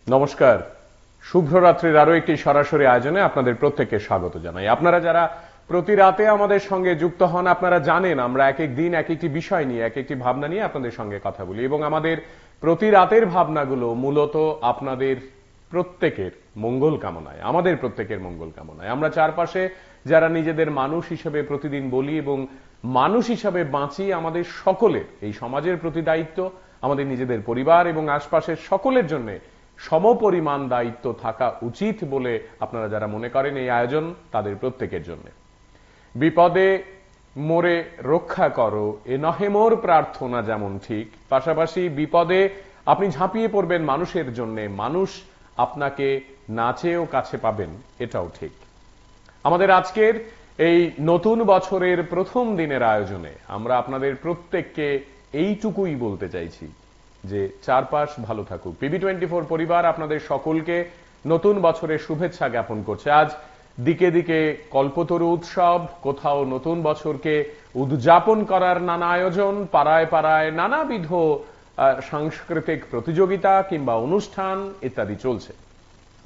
নমস্কার, শুভরাত্রির আরো একটি সরাসরি আয়োজনে আপনাদের প্রত্যেককে স্বাগত জানাই। আপনারা যারা প্রতি রাতে আমাদের সঙ্গে যুক্ত হন, আপনারা জানেন আমরা এক এক দিন এক একটি বিষয় নিয়ে এক একটি ভাবনা নিয়ে আপনাদের সঙ্গে কথা বলি এবং আমাদের প্রতি রাতের ভাবনাগুলো মূলত আপনাদের প্রত্যেকের মঙ্গল কামনায়, আমাদের প্রত্যেকের মঙ্গল কামনায়। আমরা চারপাশে যারা নিজেদের মানুষ হিসেবে প্রতিদিন বলি এবং মানুষ হিসাবে বাঁচি, আমাদের সকলের এই সমাজের প্রতি দায়িত্ব, আমাদের নিজেদের পরিবার এবং আশপাশের সকলের জন্য সমপরিমাণ দায়িত্ব থাকা উচিত বলে আপনারা যারা মনে করেন এই আয়োজন তাদের প্রত্যেকের জন্য। বিপদে মোরে রক্ষা করো এ নহে মোর প্রার্থনা যেমন ঠিক, পাশাপাশি বিপদে আপনি ঝাঁপিয়ে পড়বেন মানুষের জন্য, মানুষ আপনাকে না চেয়েও কাছে পাবেন এটাও ঠিক। আমাদের আজকের এই নতুন বছরের প্রথম দিনের আয়োজনে আমরা আপনাদের প্রত্যেককে এইটুকুই বলতে চাইছি যে চারপাশ ভালো থাকুক। PB24 পরিবার আপনাদের সকলকে নতুন বছরের শুভেচ্ছা জ্ঞাপন করছে। আজ দিকে দিকে কল্পতরু উৎসব, কোথাও নতুন বছরকে উদযাপন করার নানা আয়োজন, পাড়ায় পাড়ায় নানাবিধ সাংস্কৃতিক প্রতিযোগিতা কিংবা অনুষ্ঠান ইত্যাদি চলছে।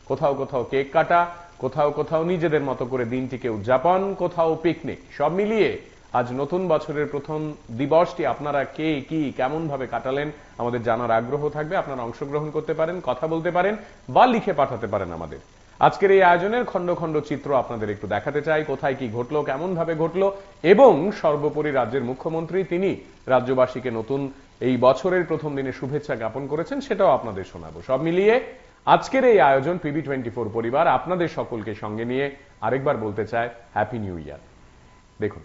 কোথাও কোথাও কেক কাটা, কোথাও কোথাও নিজেদের মতো করে দিনটিকে উদযাপন, কোথাও পিকনিক। সব মিলিয়ে আজ নতুন বছরের প্রথম দিবসটি আপনারা কে কি কেমন ভাবে কাটালেন আমাদের জানার আগ্রহ থাকবে। আপনারা অংশগ্রহণ করতে পারেন, কথা বলতে পারেন বা লিখে পাঠাতে পারেন আমাদের। আজকের এই আয়োজনের খন্ড খন্ড চিত্র আপনাদের একটু দেখাতে চাই, কোথায় কি ঘটলো, কেমন ভাবে ঘটলো এবং সর্বোপরি রাজ্যের মুখ্যমন্ত্রী তিনি রাজ্যবাসীকে নতুন এই বছরের প্রথম দিনে শুভেচ্ছা জ্ঞাপন করেছেন, সেটাও আপনাদের শোনাবো। সব মিলিয়ে আজকের এই আয়োজন PB24 পরিবার আপনাদের সকলকে সঙ্গে নিয়ে আরেকবার বলতে চায় হ্যাপি নিউ ইয়ার। দেখুন।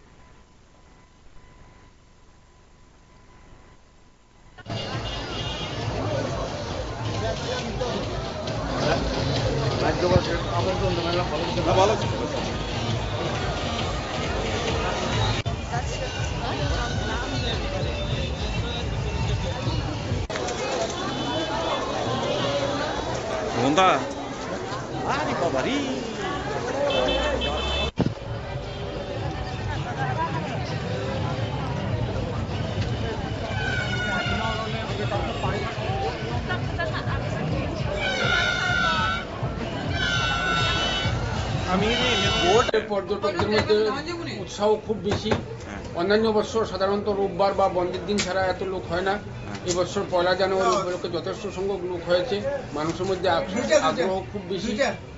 뭔가 아니 바바리 আমি পর্যটকদের মধ্যে উৎসাহ খুব বেশি। অন্যান্য বছর সাধারণত রোববার বা বন্ধের দিন ছাড়া এত লোক হয় না। এবছর 1 জানুয়ারি উপলক্ষে যথেষ্ট সংখ্যক লোক হয়েছে। মানুষের মধ্যে আগ্রহ খুব বেশি,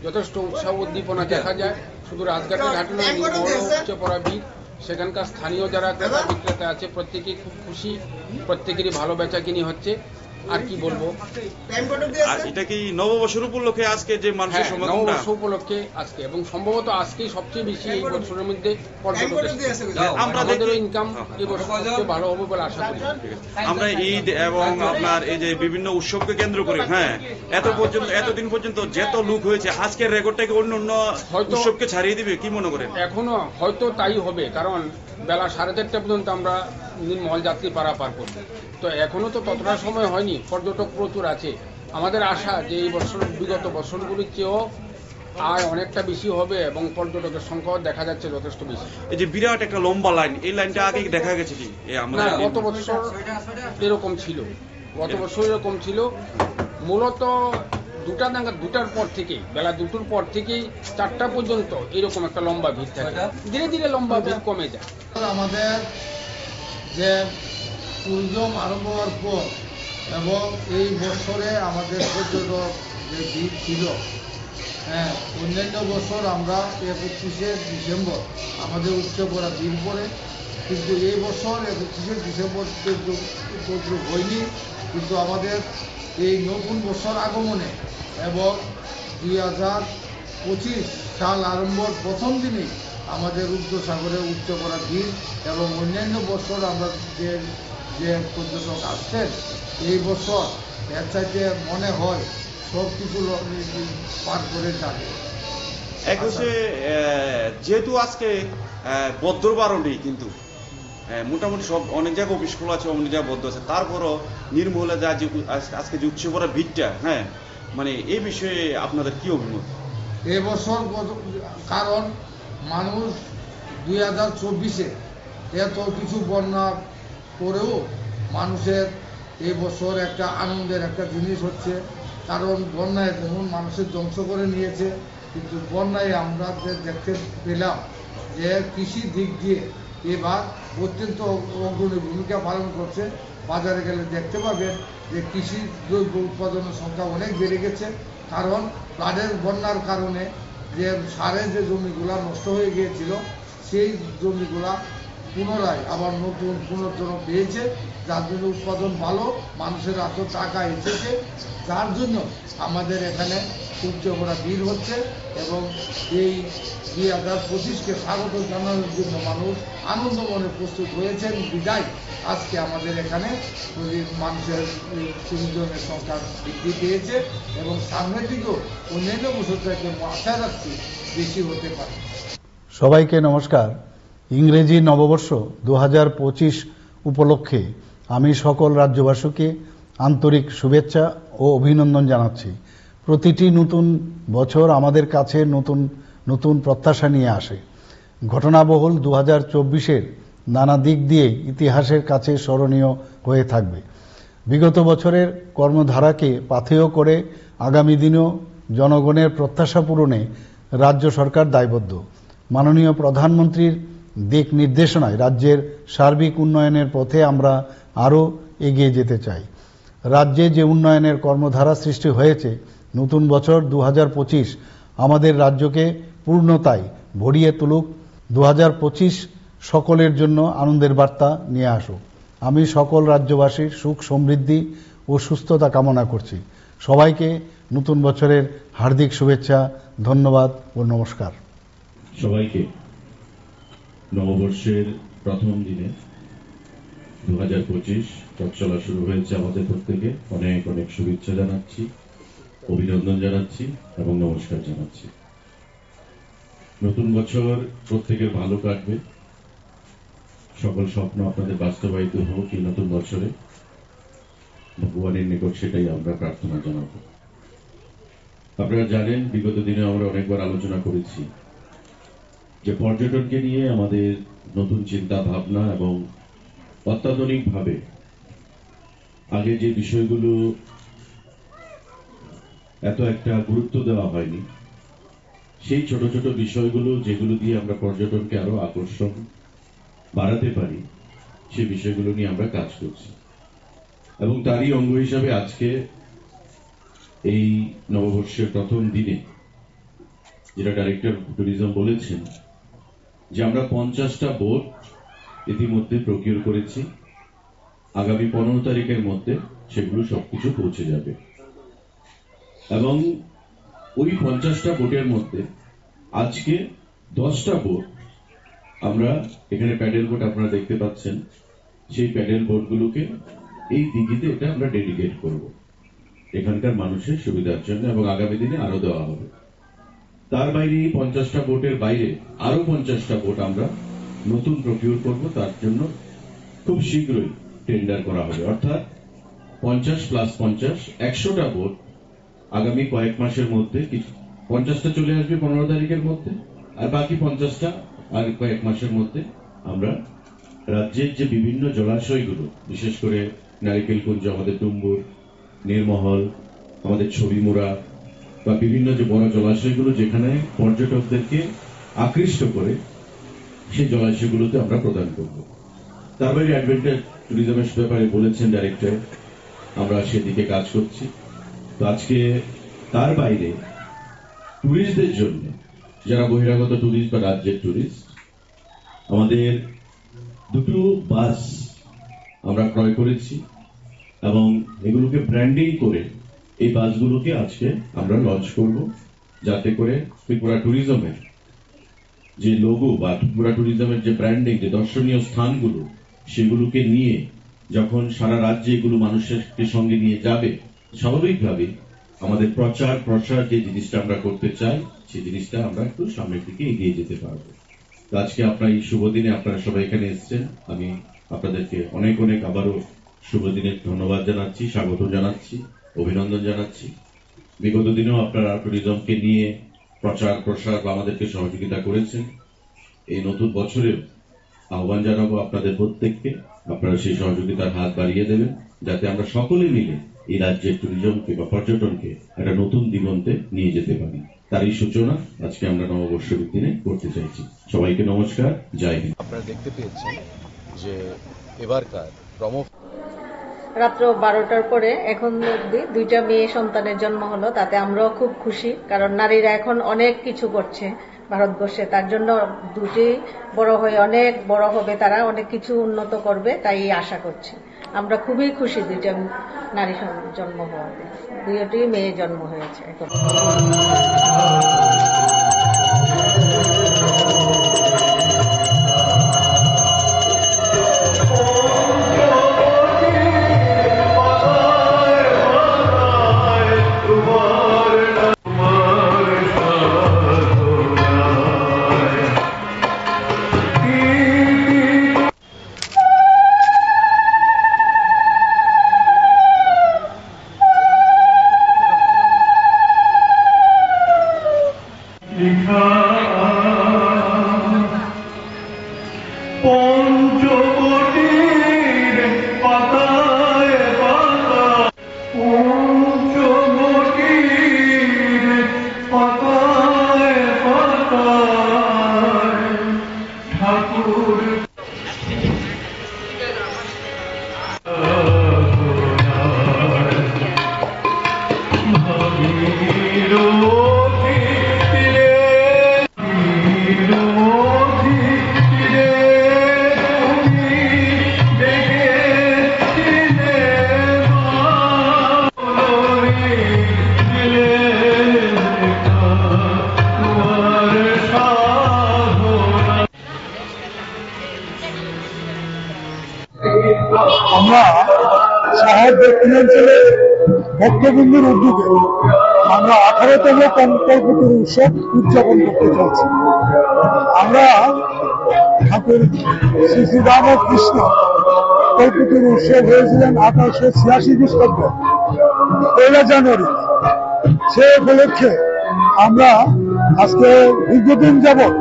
যথেষ্ট উৎসাহ উদ্দীপনা দেখা যায়। শুধু রাজঘাটের ঘাটে নয়, উপচে পড়া ভিড়। সেখানকার স্থানীয় যারা ক্রেতা বিক্রেতা আছে প্রত্যেকেই খুব খুশি, প্রত্যেকেরই ভালো বেচাকিনি হচ্ছে। আর কি বলবো, আর এটা কি নববর্ষের উপলক্ষে আজকে যে মানুষের সমাগমটা? নববর্ষ উপলক্ষে আজকে, এবং সম্ভবত আজকেই সবচেয়ে বেশি এই বছরের মধ্যে পর্যটক আমরা আমাদেরও ইনকাম এই বছর সবচেয়ে ভালো হবে বলে আশা করি। আমরা ঈদ এবং আপনার এই যে বিভিন্ন উৎসবকে কেন্দ্র করে এতদিন পর্যন্ত যত লোক হয়েছে, আজকের রেকর্ডটাকে অন্য উৎসবকে ছাড়িয়ে দিবে কি মনে করেন? এখনো হয়তো তাই হবে, কারণ বেলা 4:30 পর্যন্ত আমরা নির্মল যাত্রী পারাপার করবো। তো এখনো তো ততটা সময় হয়নি, পর্যটক প্রচুর আছে। আমাদের আশা যে এই বছর বিগত বছরগুলির চেয়েও আয় অনেকটা বেশি হবে এবং পর্যটকের সংখ্যাও দেখা যাচ্ছে যথেষ্ট বেশি। এই যে বিরাট একটা লম্বা লাইন, এই লাইনটা আগে দেখা গেছে কি? না, গত বছর এরকম ছিল, মূলত 2টার পর থেকেই, বেলা 2টোর পর থেকেই 4টা পর্যন্ত এরকম একটা লম্বা ভিড় থাকে। ধীরে ধীরে লম্বা ভিড় কমে যায়। আমাদের যে ট্যুরিজম আরম্ভ হওয়ার পর এবং এই বছরে আমাদের পর্যটক যে ভিড় ছিল, অন্যান্য বছর আমরা 31শে ডিসেম্বর আমাদের উচ্চ পড়া ভিড় পড়ে, কিন্তু এই বছর 31শে ডিসেম্বর পর্যন্ত হয়নি। কিন্তু আমাদের এই নতুন বছর আগমনে এবং 2025 সাল আরম্ভর প্রথম দিনেই আমাদের রুদ্রসাগরে উচ্চ পড়া ভিড় এবং অন্যান্য বছর আমরা যে পর্যটক আসছেন, এই বছর এর চাইতে মনে হয় সব কিছু পার করে যাবে। এক হচ্ছে যেহেতু আজকে বদ্রবারও নেই, কিন্তু মোটামুটি সব অনেক জায়গায় অফিস খোলা আছে, অনেক জায়গায় বদ্ধ আছে, তারপরও নির্মূলে যা যে আজকে যে উচ্চ পড়া ভিড়টা, মানে এই বিষয়ে আপনাদের কি অভিমত? এবছর কারণ মানুষ 2024-এ এত কিছু বন্যা পরেও মানুষের এই বছর একটা আনন্দের একটা জিনিস হচ্ছে কারণ বন্যায় যেমন মানুষের ধ্বংস করে নিয়েছে, কিন্তু বন্যায় আমরা যে দেখতে পেলাম যে কৃষির দিক দিয়ে এবার অত্যন্ত অগ্রণী ভূমিকা পালন করছে। বাজারে গেলে দেখতে পাবেন যে কৃষি দ্রব্য উৎপাদনের সংখ্যা অনেক বেড়ে গেছে, কারণ ফ্লাডের বন্যার কারণে যে সারে যে জমিগুলা নষ্ট হয়ে গিয়েছিল সেই জমিগুলা পুনরায় আবার নতুন পুনর্জনন পেয়েছে, যার জন্য উৎপাদন ভালো, মানুষের এত টাকা এসেছে, যার জন্য আমাদের এখানে সূর্য ভরা ভিড় হচ্ছে এবং এই 2025-কে স্বাগত জানানোর জন্য মানুষ আনন্দ মনে প্রস্তুত হয়েছেন। বিদায় আজকে আমাদের এখানে মানুষের টুরিজমের সংখ্যা বৃদ্ধি পেয়েছে এবং সামনের দিকেও অন্যান্য বছর থেকে আশা রাখছি বেশি হতে পারে। সবাইকে নমস্কার। ইংরেজি নববর্ষ 2025 উপলক্ষে আমি সকল রাজ্যবাসীকে আন্তরিক শুভেচ্ছা ও অভিনন্দন জানাচ্ছি। প্রতিটি নতুন বছর আমাদের কাছে নতুন নতুন প্রত্যাশা নিয়ে আসে। ঘটনাবহুল 2024-এর নানা দিক দিয়ে ইতিহাসের কাছে স্মরণীয় হয়ে থাকবে। বিগত বছরের কর্মধারাকে পাথেয় করে আগামী দিনেও জনগণের প্রত্যাশা পূরণে রাজ্য সরকার দায়বদ্ধ। মাননীয় প্রধানমন্ত্রীর দিক নির্দেশনায় রাজ্যের সার্বিক উন্নয়নের পথে আমরা আরও এগিয়ে যেতে চাই। রাজ্যে যে উন্নয়নের কর্মধারা সৃষ্টি হয়েছে, নতুন বছর 2025 আমাদের রাজ্যকে পূর্ণতায় ভরিয়ে তুলুক। 2025 সকলের জন্য আনন্দের বার্তা নিয়ে আসুক। আমি সকল রাজ্যবাসীর সুখ সমৃদ্ধি ও সুস্থতা কামনা করছি। সবাইকে নতুন বছরের হার্দিক শুভেচ্ছা, ধন্যবাদ ও নমস্কার। সবাইকে নববর্ষের প্রথম দিনে 2025 পথ চলা শুরু হয়েছে আমাদের প্রত্যেকে অনেক অনেক শুভেচ্ছা জানাচ্ছি, অভিনন্দন জানাচ্ছি এবং নমস্কার জানাচ্ছি। নতুন বছর প্রত্যেকের ভালো কাটবে, সকল স্বপ্ন আপনাদের বাস্তবায়িত হোক এই নতুন বছরে। ভগবানের নিকট সেটাই আমরা প্রার্থনা জানাব। আপনারা জানেন, বিগত দিনে আমরা অনেকবার আলোচনা করেছি যে পর্যটনকে নিয়ে আমাদের নতুন চিন্তা ভাবনা এবং অত্যাধুনিকভাবে আগে যে বিষয়গুলো এত একটা গুরুত্ব দেওয়া হয়নি, সেই ছোট ছোট বিষয়গুলো যেগুলো দিয়ে আমরা পর্যটনকে আরো আকর্ষণ বাড়াতে পারি, সেই বিষয়গুলো নিয়ে আমরা কাজ করছি। এবং তারই অঙ্গ হিসাবে আজকে এই নববর্ষের প্রথম দিনে যেটা ডাইরেক্টর ট্যুরিজম বলেছেন যে আমরা 50টা বোট ইতিমধ্যে প্রকিউর করেছি। আগামী 15 তারিখের মধ্যে সেগুলো সবকিছু পৌঁছে যাবে এবং ওই 50টা বোটের মধ্যে আজকে 10টা বোট আমরা এখানে প্যাডেল বোট আপনারা দেখতে পাচ্ছেন, সেই প্যাডেল বোটগুলোকে এই দিঘিতে এটা আমরা ডেডিকেট করব এখানকার মানুষের সুবিধার জন্য এবং আগামী দিনে আরো দেওয়া হবে। তার বাইরে এই 50টা বোটের বাইরে আরো 50টা বোট আমরা নতুন প্রকিউর করব, তার জন্য খুব শীঘ্রই টেন্ডার করা হবে। অর্থাৎ 50 প্লাস 50 100টা বোট আগামী কয়েক মাসের মধ্যে, 50টা চলে আসবে 15 তারিখের মধ্যে, আর বাকি 50টা আর কয়েক মাসের মধ্যে আমরা রাজ্যের যে বিভিন্ন জলাশয়গুলো, বিশেষ করে নারিকেলকুঞ্জ, আমাদের ডুম্বুর, নির্মহল, আমাদের ছবিমুড়া বা বিভিন্ন যে বড় জলাশয়গুলো যেখানে পর্যটকদেরকে আকৃষ্ট করে, সেই জলাশয়গুলোতে আমরা প্রদান করব। তার বাইরে অ্যাডভেঞ্চার ট্যুরিজমের ব্যাপারে বলেছেন ডাইরেক্টর, আমরা সেদিকে কাজ করছি। তো আজকে তার বাইরে ট্যুরিস্টদের জন্য, যারা বহিরাগত ট্যুরিস্ট বা রাজ্যের ট্যুরিস্ট, আমাদের 2টো বাস আমরা ক্রয় করেছি এবং এগুলোকে ব্র্যান্ডিং করে এই বাসগুলোকে আজকে আমরা লঞ্চ করব, যাতে করে ত্রিপুরা ট্যুরিজমের যে লোগো বা ত্রিপুরা ট্যুরিজমের যে ব্র্যান্ডিং, যে দর্শনীয় স্থানগুলো, সেগুলোকে নিয়ে যখন সারা রাজ্যে এগুলো মানুষের সঙ্গে নিয়ে যাবে, স্বাভাবিকভাবে আমাদের প্রচার প্রসার যে জিনিসটা আমরা করতে চাই, সেই জিনিসটা আমরা একটু সামনের দিকে এগিয়ে যেতে পারবো। আজকে আপনার এই শুভ দিনে আপনারা সবাই এখানে এসেছেন, আমি আপনাদেরকে অনেক অনেক আবারও শুভ দিনের ধন্যবাদ জানাচ্ছি, স্বাগত জানাচ্ছি, অভিনন্দন জানাচ্ছি। বিগত দিনেও আপনারা ট্যুরিজমকে নিয়ে প্রচার প্রসার বা আমাদেরকে সহযোগিতা করেছেন। এই নতুন বছরেও আহ্বান জানাবো আপনাদের প্রত্যেককে, আপনারা সেই সহযোগিতার হাত বাড়িয়ে দেবেন, যাতে আমরা সকলে মিলে এই রাজ্যের ট্যুরিজমকে বা পর্যটনকে একটা নতুন দিগন্তে নিয়ে যেতে পারি। তারই সূচনা আজকে আমরা নববর্ষের দিনে করতে চাইছি। সবাইকে নমস্কার, জয় হিন্দ। আপনারা দেখতে পেয়েছেন যে এবারকার রাত্র 12টার পরে এখন অবধি 2টা মেয়ে সন্তানের জন্ম হলো, তাতে আমরাও খুব খুশি, কারণ নারীরা এখন অনেক কিছু করছে ভারতবর্ষে, তার জন্য দুটি বড় হয়ে অনেক বড় হবে, তারা অনেক কিছু উন্নত করবে, তাই আশা করছি। আমরা খুবই খুশি 2টা নারী জন্ম হওয়াতে, 2টি মেয়ে জন্ম হয়েছে এখন। আমরা শহর দক্ষিণাঞ্চলে ভক্তবৃন্দের উদ্যোগে আমরা 18তম কল্পতরু উৎসব উদযাপন করতে চাইছি। আমরা ঠাকুর শ্রী শ্রী রামকৃষ্ণ কল্পতরু উৎসব হয়েছিলেন 1886 খ্রিস্টাব্দে 1 জানুয়ারি। সে উপলক্ষে আমরা আজকে দীর্ঘদিন যাবৎ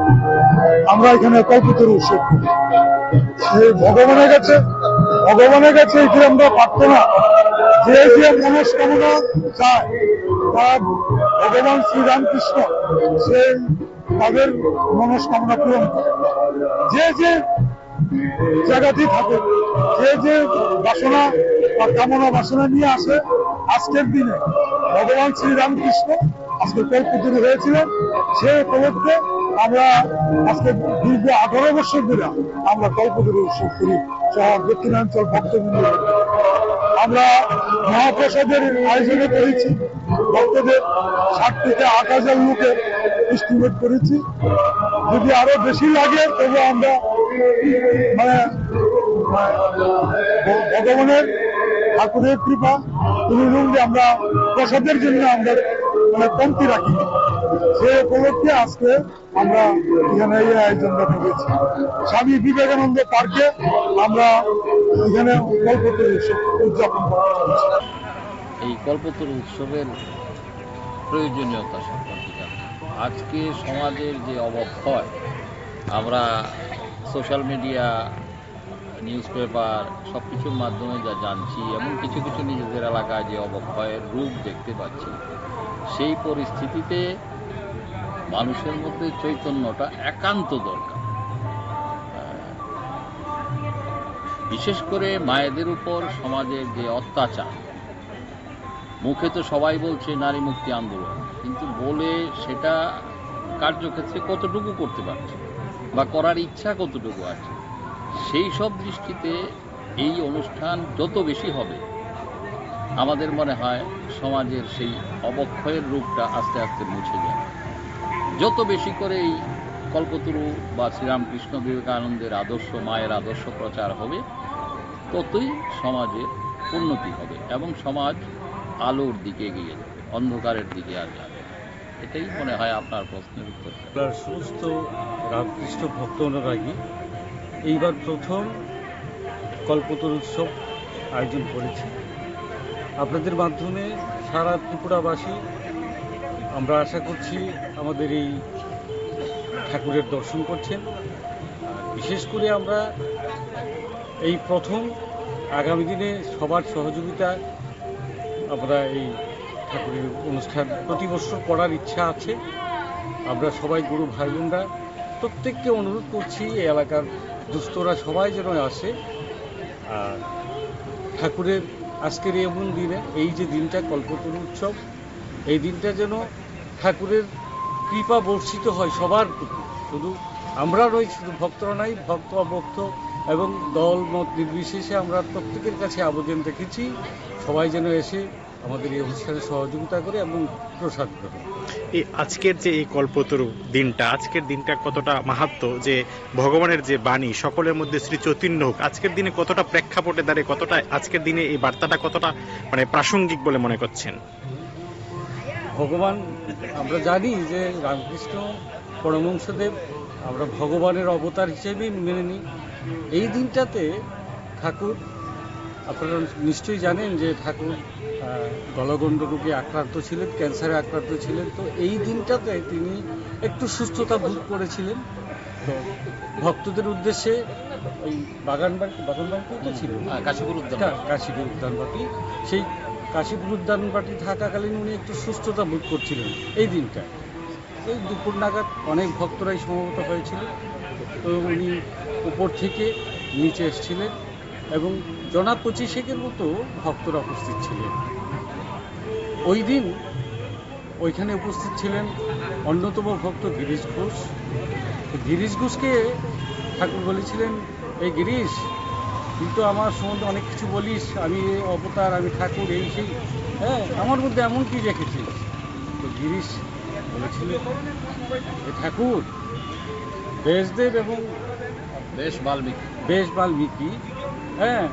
আমরা এখানে কল্পতরু উৎসব করি। সেই ভগবানের কাছে এটি আমরা প্রার্থনা, যে যে মনস্কামনা চায় তার ভগবান শ্রীরামকৃষ্ণ সেই তাদের মনস্কামনা পূরণ করে। যে যে জায়গাতেই থাকে, যে যে বাসনা বা কামনা বাসনা নিয়ে আসে, আজকের দিনে ভগবান শ্রীরামকৃষ্ণ আজকে কল্পতরু হয়েছিলেন। সে উপলক্ষে আমরা আজকে দীর্ঘ 18 বছর ধরে আমরা কল্পতরু উৎসব করি শহর দক্ষিণাঞ্চল ভক্তবৃন্দ। আমরা মহাপ্রসাদের আয়োজনে করেছি, ভক্তদের 60 থেকে 8000 লোকের এস্টিমেট করেছি। যদি আরো বেশি লাগে তবে আমরা ভগবানের ঠাকুরের কৃপা যে আমরা প্রসাদের জন্য আমরা কমতি রাখি। সে উপলক্ষে আজকে আমরা এখানে এই আয়োজনটা করেছি। স্বামী বিবেকানন্দ পার্কে আমরা এখানে কল্পতরু উৎসব উদযাপন করছি। এই কল্পতরু উৎসবের প্রয়োজনীয়তা সম্পর্কে আজকে সমাজের যে অবক্ষয়, আমরা সোশ্যাল মিডিয়া, নিউজ পেপার সব কিছুর মাধ্যমে যা জানছি, এবং কিছু কিছু নিজেদের এলাকায় যে অবক্ষয়ের রূপ দেখতে পাচ্ছি, সেই পরিস্থিতিতে মানুষের মধ্যে চৈতন্যটা একান্ত দরকার। বিশেষ করে মায়েদের উপর সমাজের যে অত্যাচার, মুখে তো সবাই বলছে নারী মুক্তি আন্দোলন, কিন্তু বলে সেটা কার্যক্ষেত্রে কতটুকু করতে পারছে বা করার ইচ্ছা কতটুকু আছে, সেই সব দৃষ্টিতে এই অনুষ্ঠান যত বেশি হবে, আমাদের মনে হয় সমাজের সেই অবক্ষয়ের রূপটা আস্তে আস্তে মুছে যাবে। যত বেশি করে এই কল্পতরু বা শ্রীরামকৃষ্ণ বিবেকানন্দের আদর্শ, মায়ের আদর্শ প্রচার হবে, ততই সমাজের উন্নতি হবে এবং সমাজ আলোর দিকে এগিয়ে যাবে, অন্ধকারের দিকে আর যাবে। এটাই মনে হয় আপনার প্রশ্নের উত্তর। সমস্ত রামকৃষ্ণ ভক্ত অনুরাগী এইবার প্রথম কল্পতরু উৎসব আয়োজন করেছি। আপনাদের মাধ্যমে সারা ত্রিপুরাবাসী আমরা আশা করছি আমাদের এই ঠাকুরের দর্শন করছেন। বিশেষ করে আমরা এই প্রথম আগামী দিনে সবার সহযোগিতা আমরা এই ঠাকুরের অনুষ্ঠান প্রতি বছর করার ইচ্ছা আছে। আমরা সবাই গুরু ভাই বোনরা প্রত্যেককে অনুরোধ করছি এই এলাকার দুস্থরা সবাই যেন আসে। আর ঠাকুরের আজকের এমন দিনে এই যে দিনটা কল্পতরু উৎসব, এই দিনটা যেন ঠাকুরের কৃপা বর্ষিত হয় সবার প্রতি। শুধু আমরা নই, শুধু ভক্তরা নাই, ভক্ত অভক্ত এবং দল মত নির্বিশেষে আমরা প্রত্যেকের কাছে আবেদন রেখেছি সবাই যেন এসে আমাদের এই অনুষ্ঠানে সহযোগিতা করে এবং প্রসাদ গ্রহণ। এই আজকের যে এই কল্পতরু দিনটা, আজকের দিনটা কতটা মাহাত্ম্য, যে ভগবানের যে বাণী সকলের মধ্যে শ্রী চৈতন্য হোক, আজকের দিনে কতটা প্রেক্ষাপটে দাঁড়িয়ে কতটা আজকের দিনে এই বার্তাটা কতটা মানে প্রাসঙ্গিক বলে মনে করছেন? ভগবান, আমরা জানি যে রামকৃষ্ণ পরমহংসদেব আমরা ভগবানের অবতার হিসেবেই মেনে নিই। এই দিনটাতে ঠাকুর, আপনারা নিশ্চয়ই জানেন যে ঠাকুর গলগণ্ড রোগে আক্রান্ত ছিলেন, ক্যান্সারে আক্রান্ত ছিলেন। তো এই দিনটাতে তিনি একটু সুস্থতা ভোগ করেছিলেন। তো ভক্তদের উদ্দেশ্যে ওই বাগানবাড়িতে ছিল কাশীপুর উদ্যানবাটি, সেই কাশীপুর উদ্যানবাটি থাকাকালীন উনি একটু সুস্থতা ভোগ করছিলেন এই দিনটা। এই দুপুর নাগাদ অনেক ভক্তরাই সমবেত হয়েছিল। তো উনি উপর থেকে নিচে এসেছিলেন এবং জনা 25-এর মতো ভক্তরা উপস্থিত ছিলেন। ওই দিন ওইখানে উপস্থিত ছিলেন অন্যতম ভক্ত গিরিশ ঘোষ। গিরিশ ঘোষকে ঠাকুর বলেছিলেন, এই গিরিশ, তুই তো আমার সম্বন্ধে অনেক কিছু বলিস, আমি অবতার, আমি ঠাকুর, এই সেই, হ্যাঁ, আমার মধ্যে এমন কি রেখেছিস? তো গিরিশ বলেছিলেন, ঠাকুর ব্যাসদেব এবং বেশ বাল্মীকি হ্যাঁ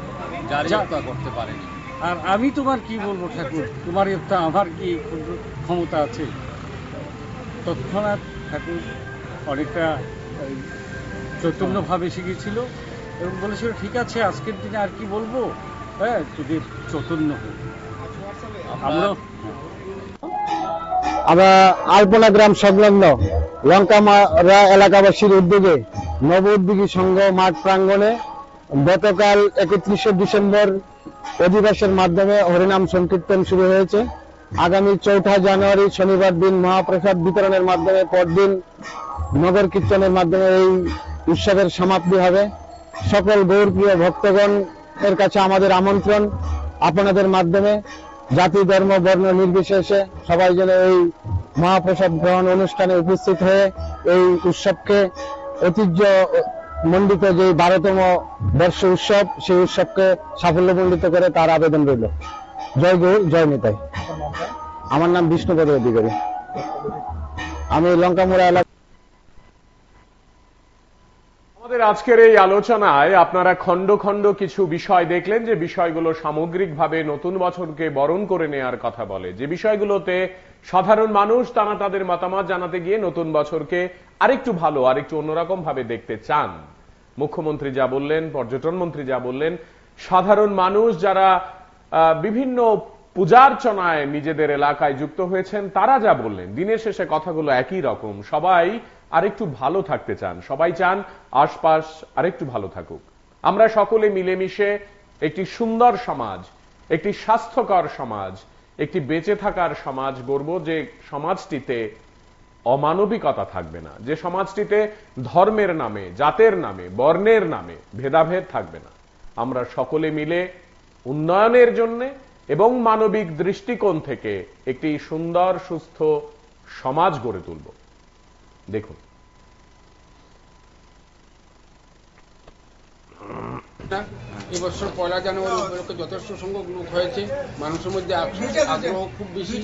করতে পারেনি, আর আমি তোমার কি বলবো ঠাকুর, তোমার একটা আমার কি ক্ষমতা আছে? তৎক্ষণাৎ ঠাকুর অনেকটা চৈতন্যভাবে শিখেছিল এবং বলেছিল, ঠিক আছে, আজকের দিনে আর কি বলবো, হ্যাঁ, তোদের চৈতন্য হোক। আমরা আলপনা গ্রাম সংলগ্ন লঙ্কামারা এলাকাবাসীর উদ্যোগে নব উদ্যোগী সংঘ মাঠ প্রাঙ্গণে গতকাল 31শে ডিসেম্বর অধিবাসের মাধ্যমে হরিনাম সংকীর্তন শুরু হয়েছে। আগামী 4 জানুয়ারি শনিবার দিন মহাপ্রসাদ বিতরণের মাধ্যমে, পরদিন নগর কীর্তনের মাধ্যমে এই উৎসবের সমাপ্তি হবে। সকল গৌরপ্রিয় ভক্তগণ এর কাছে আমাদের আমন্ত্রণ, আপনাদের মাধ্যমে জাতি ধর্ম বর্ণ নির্বিশেষে সবাই যেন এই মহাপ্রসাদ গ্রহণ অনুষ্ঠানে উপস্থিত হয়ে এই উৎসবকে ঐতিহ্য মণ্ডিত যে 12তম বর্ষ উৎসব, সেই উৎসবকে সাফল্যমণ্ডিত করে তার আবেদন রইল। জয় গৌর, জয় নিতাই। আমার নাম বিষ্ণুপদ অধিকারী, আমি লঙ্কামুড়া এলাকা। আমাদের আজকের এই আলোচনায় আপনারা খণ্ড খণ্ড কিছু বিষয় দেখলেন, যে বিষয়গুলো সামগ্রিকভাবে নতুন বছরকে বরণ করে নেওয়ার কথা বলে, যে বিষয়গুলোতে সাধারণ মানুষ তারা তাদের মতামত জানাতে গিয়ে নতুন বছরকে আরেকটু ভালো, আরেকটু অন্যরকম ভাবে দেখতে চান। মুখ্যমন্ত্রী যা বললেন, পর্যটন মন্ত্রী যা বললেন, সাধারণ মানুষ যারা বিভিন্ন পূজার্চনায় নিজেদের এলাকায় যুক্ত হয়েছেন তারা যা বললেন, দিনের শেষে কথাগুলো একই রকম। সবাই আরেকটু ভালো থাকতে চান, সবাই চান আশপাশ আরেকটু ভালো থাকুক। আমরা সকলে মিলেমিশে একটি সুন্দর সমাজ, একটি স্বাস্থ্যকর সমাজ, একটি বেঁচে থাকার সমাজ গড়ব, যে সমাজটিতে অমানবিকতা থাকবে না, যে সমাজটিতে ধর্মের নামে, জাতের নামে, বর্ণের নামে ভেদাভেদ থাকবে না। আমরা সকলে মিলে উন্নয়নের জন্য এবং মানবিক দৃষ্টিকোণ থেকে একটি সুন্দর সুস্থ সমাজ গড়ে তুলব। দেখুন, এবছর 1 জানুয়ারি উপলক্ষে যথেষ্ট সংখ্যক লোক হয়েছে। মানুষের মধ্যে আগ্রহ খুব বেশি,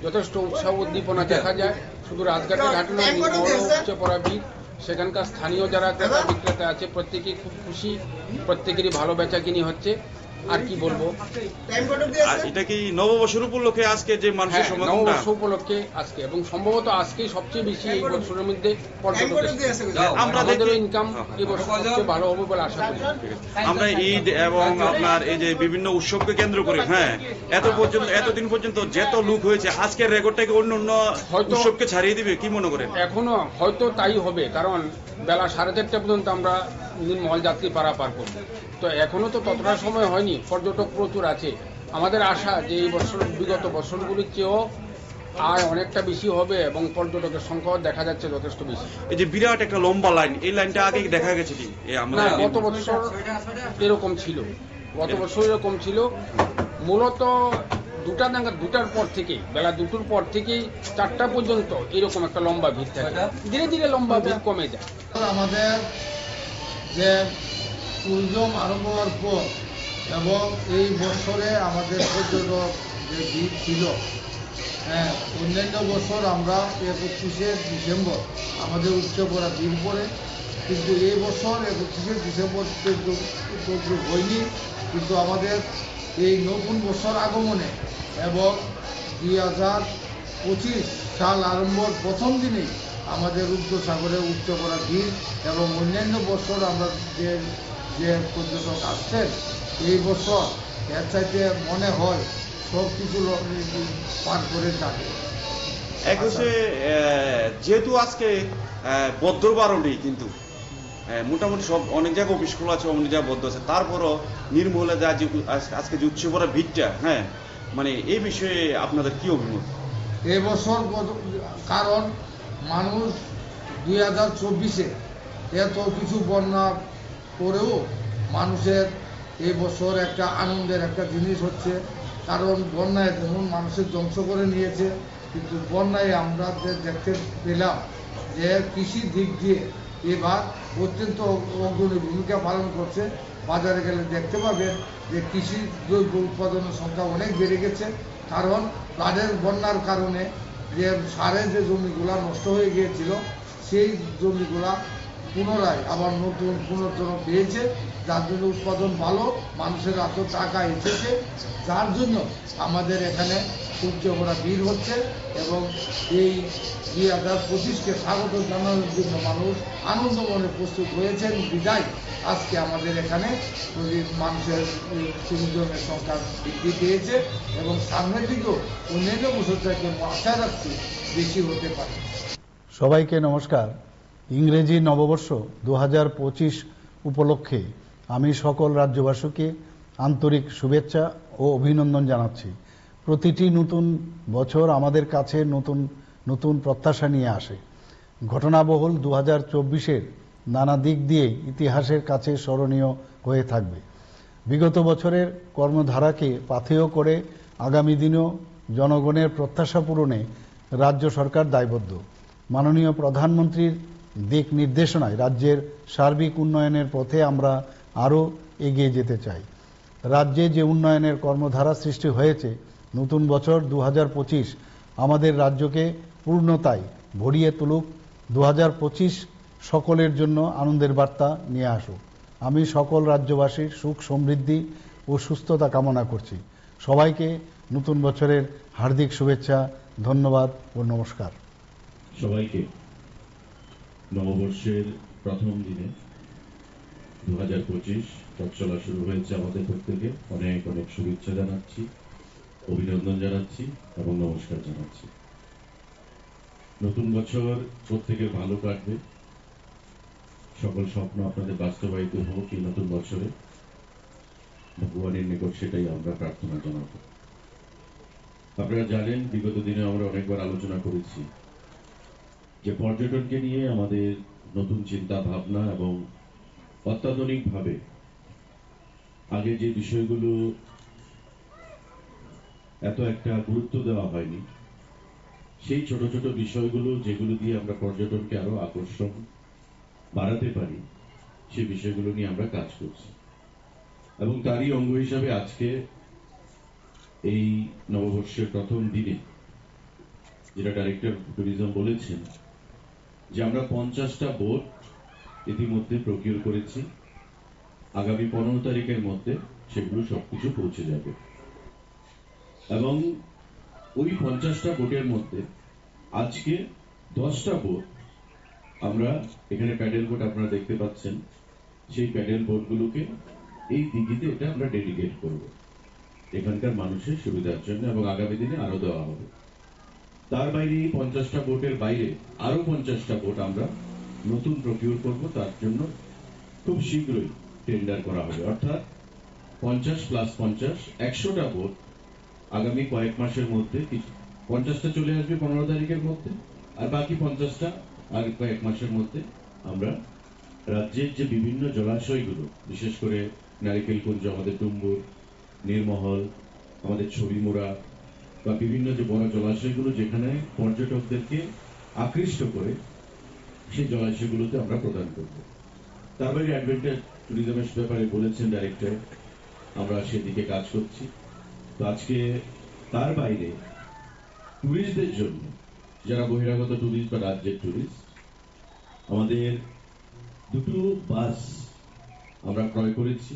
যথেষ্ট উৎসাহ উদ্দীপনা দেখা যায়। শুধু রাজঘাটের ঘাটে নয়, উপচে পড়া ভিড়। সেখানকার স্থানীয় যারা ক্রেতা বিক্রেতা আছে প্রত্যেকেই খুব খুশি, প্রত্যেকেরই ভালো বেচা কিনি হচ্ছে। আর কি বলবো, এটা কি নববর্ষের উপলক্ষে আজকে যে মানুষের সমাগমটা? নববর্ষ উপলক্ষে আজকে, এবং সম্ভবত আজকেই সবচেয়ে বেশি এই বছরের মধ্যে পর্যটক। আমাদের ইনকাম এই বছর সবচেয়ে ভালো হবে বলে আশা করি। আমরা ঈদ এবং আপনার এই যে বিভিন্ন উৎসবকে কেন্দ্র করে, হ্যাঁ, এতদিন পর্যন্ত যত লোক হয়েছে, আজকের রেকর্ডটাকে অন্য উৎসবকে ছাড়িয়ে দিবে কি মনে করেন? এখনো হয়তো তাই হবে, কারণ বেলা 4:30 পর্যন্ত আমরা নির্মল যাত্রী পারাপার করব। তো এখনো তো ততটা সময় হয়নি, পর্যটক প্রচুর আছে। আমাদের আশা যে এই বছর বিগত বছরগুলির চেয়েও আয় অনেকটা বেশি হবে এবং পর্যটকের সংখ্যাও দেখা যাচ্ছে যথেষ্ট বেশি। এই যে বিরাট একটা লম্বা লাইন, এই লাইনটা আগে দেখা গেছে কি? না, গত বছর এরকম ছিল, মূলত দুটার পর থেকে, বেলা 2টোর পর থেকেই 4টা পর্যন্ত এরকম একটা লম্বা ভিড় থাকে, ধীরে ধীরে লম্বা ভিড় কমে যায়। আমাদের যে ট্যুরিজম আরম্ভ হওয়ার পর এবং এই বছরে আমাদের পর্যটক যে ভিড় ছিল, অন্যান্য বছর আমরা 31শে ডিসেম্বর আমাদের উচ্চে পড়া ভিড় পড়ে, কিন্তু এই বছর 31শে ডিসেম্বর হয়নি। কিন্তু আমাদের এই নতুন বছর আগমনে এবং 2025 সাল আরম্ভর প্রথম দিনেই আমাদের রুদ্রসাগরে উচ্চে পড়া ভিড় এবং অন্যান্য বছর আমরা যে পর্যটক আসছেন, এই বছর এর চাইতে মনে হয় সব কিছু পার করে যাবে। একুশে যেহেতু আজকে বদ্রবারণী, কিন্তু মোটামুটি সব অনেক জায়গায় অফিস খোলা আছে, অনেক জায়গায় বদ্ধ আছে, তারপরও নির্মূলে যা আজকে যে উচ্চ পড়া ভিড়টা, মানে এই বিষয়ে আপনাদের কি অভিমত? এবছর কারণ মানুষ 2024-এ এত কিছু বন্যা করেও মানুষের এই বছর একটা আনন্দের একটা জিনিস হচ্ছে, কারণ বন্যায় যেমন মানুষের ধ্বংস করে নিয়েছে, কিন্তু বন্যায় আমরা দেখতে পেলাম যে কৃষির দিক দিয়ে এবার অত্যন্ত অগ্রণী ভূমিকা পালন করছে। বাজারে গেলে দেখতে পাবেন যে কৃষি দ্রব্য উৎপাদনের সংখ্যা অনেক বেড়ে গেছে, কারণ ফ্লাডের বন্যার কারণে যে সারের যে জমিগুলা নষ্ট হয়ে গিয়েছিল, সেই জমিগুলা পুনরায় আবার নতুন পুনর্জন্ম পেয়েছে, যার জন্য উৎপাদন ভালো, মানুষের এত টাকা এসেছে, যার জন্য আমাদের এখানে সূর্য ভরা ভিড় হচ্ছে এবং এই 2025-কে স্বাগত জানানোর জন্য মানুষ আনন্দ মনে প্রস্তুত হয়েছেন। বিদায় আজকে আমাদের এখানে মানুষের ট্যুরিজমের সংখ্যা বৃদ্ধি পেয়েছে এবং সামনের দিকেও অন্যান্য বছর থেকে আশা রাখছি বেশি হতে পারে। সবাইকে নমস্কার। ইংরেজি নববর্ষ 2025 উপলক্ষে আমি সকল রাজ্যবাসীকে আন্তরিক শুভেচ্ছা ও অভিনন্দন জানাচ্ছি। প্রতিটি নতুন বছর আমাদের কাছে নতুন নতুন প্রত্যাশা নিয়ে আসে। ঘটনাবহুল 2024-এর নানা দিক দিয়ে ইতিহাসের কাছে স্মরণীয় হয়ে থাকবে। বিগত বছরের কর্মধারাকে পাথেয় করে আগামী দিনেও জনগণের প্রত্যাশা পূরণে রাজ্য সরকার দায়বদ্ধ। মাননীয় প্রধানমন্ত্রীর দিক নির্দেশনায় রাজ্যের সার্বিক উন্নয়নের পথে আমরা আরও এগিয়ে যেতে চাই। রাজ্যে যে উন্নয়নের কর্মধারা সৃষ্টি হয়েছে, নতুন বছর 2025 আমাদের রাজ্যকে পূর্ণতায় ভরিয়ে তুলুক। 2025 সকলের জন্য আনন্দের বার্তা নিয়ে আসুক। আমি সকল রাজ্যবাসীর সুখ সমৃদ্ধি ও সুস্থতা কামনা করছি। সবাইকে নতুন বছরের হার্দিক শুভেচ্ছা, ধন্যবাদ ও নমস্কার। সবাইকে নববর্ষের প্রথম দিনে 2025 পথ চলা শুরু হয়েছে আমাদের প্রত্যেকে অনেক অনেক শুভেচ্ছা জানাচ্ছি, অভিনন্দন জানাচ্ছি এবং নমস্কার জানাচ্ছি। নতুন বছর প্রত্যেকের ভালো কাটবে, সকল স্বপ্ন আপনাদের বাস্তবায়িত হোক এই নতুন বছরে, ভগবানের নিকট সেটাই আমরা প্রার্থনা জানাবো। আপনারা জানেন, বিগত দিনে আমরা অনেকবার আলোচনা করেছি যে পর্যটনকে নিয়ে আমাদের নতুন চিন্তা ভাবনা এবং অত্যাধুনিকভাবে আগে যে বিষয়গুলো এত একটা গুরুত্ব দেওয়া হয়নি, সেই ছোট ছোট বিষয়গুলো যেগুলো দিয়ে আমরা পর্যটনকে আরো আকর্ষণ বাড়াতে পারি, সেই বিষয়গুলো নিয়ে আমরা কাজ করছি। এবং তারই অঙ্গ হিসাবে আজকে এই নববর্ষের প্রথম দিনে যেটা ডাইরেক্টর ট্যুরিজম বলেছেন যে আমরা 50টা বোট ইতিমধ্যে প্রকিউর করেছি, আগামী 15 তারিখের মধ্যে সেগুলো সবকিছু পৌঁছে যাবে। এবং ওই 50টা বোটের মধ্যে আজকে 10টা বোট আমরা এখানে প্যাডেল বোট আপনারা দেখতে পাচ্ছেন, সেই প্যাডেল বোটগুলোকে এই দিঘিতে এটা আমরা ডেডিকেট করব এখানকার মানুষের সুবিধার জন্য, এবং আগামী দিনে আরো দেওয়া হবে। তার বাইরে এই 50টা বোটের বাইরে আরো 50টা বোট আমরা নতুন প্রকিউর করব, তার জন্য খুব শীঘ্রই টেন্ডার করা হবে। অর্থাৎ 50+50 100টা ভোট আগামী কয়েক মাসের মধ্যে 50টা চলে আসবে 15 তারিখের মধ্যে, আর বাকি 50টা আর কয়েক মাসের মধ্যে আমরা রাজ্যের যে বিভিন্ন জলাশয়গুলো, বিশেষ করে নারিকেলকুঞ্জ, আমাদের ডুম্বুর, নীরমহল, আমাদের ছবিমুড়া বা বিভিন্ন যে বড় জলাশয়গুলো যেখানে পর্যটকদেরকে আকৃষ্ট করে, সেই জলাশয়গুলোতে আমরা প্রদান করব। তার বাইরে অ্যাডভেঞ্চার ট্যুরিজমের ব্যাপারে বলেছেন ডাইরেক্টর, আমরা সেদিকে কাজ করছি। তো আজকে তার বাইরে ট্যুরিস্টদের জন্য, যারা বহিরাগত ট্যুরিস্ট বা রাজ্যের ট্যুরিস্ট, আমাদের 2টো বাস আমরা ক্রয় করেছি।